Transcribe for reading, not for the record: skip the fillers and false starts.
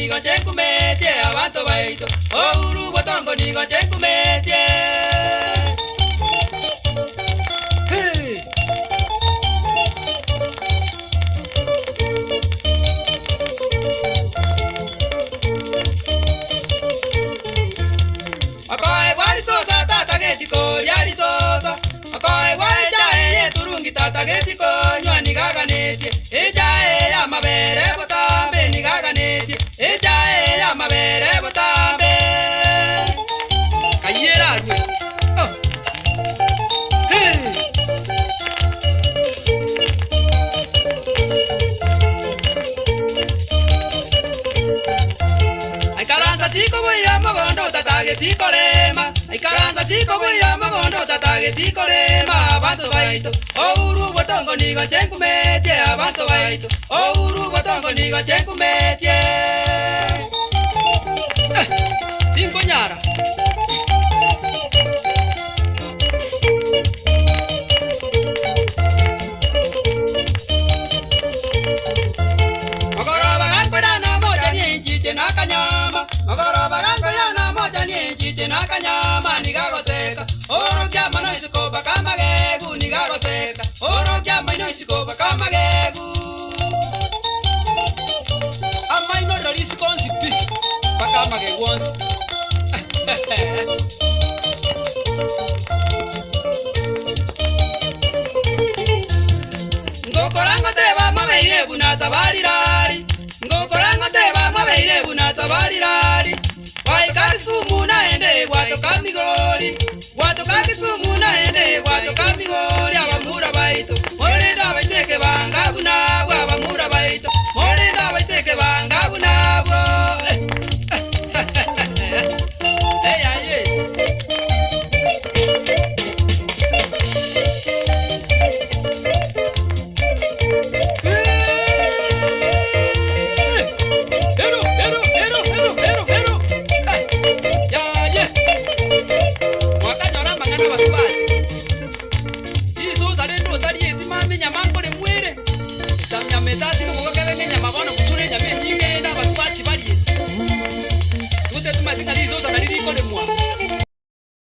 nigo chenkumetie abantu baito ouru botongo nigo chenkumetie Akoe wali sosa tata getiko yali sosa Akoe wali chae turungi tata getiko nywani gaganetie ejae ya mabere botambe ni gaganetie ejae ya mabere botambe kayera rwe oh hey ai karanza siko boya magondo tata getiko lema ai karanza siko boya magondo tata getiko lema abantu baito ouru botongo nigo chenkumetie abantu baito ouru botongo nigo chenkumetie cinco nyara Ogoroba ganko na moja ni nchiche na kanyama Ogoroba ganko na moja ni nchiche na kanyama nigagoseka oro kya mano isikoba kama gegu nigagoseka oro kya mano isikoba kama gegu amai no risiko nsipi pakama gegu onsi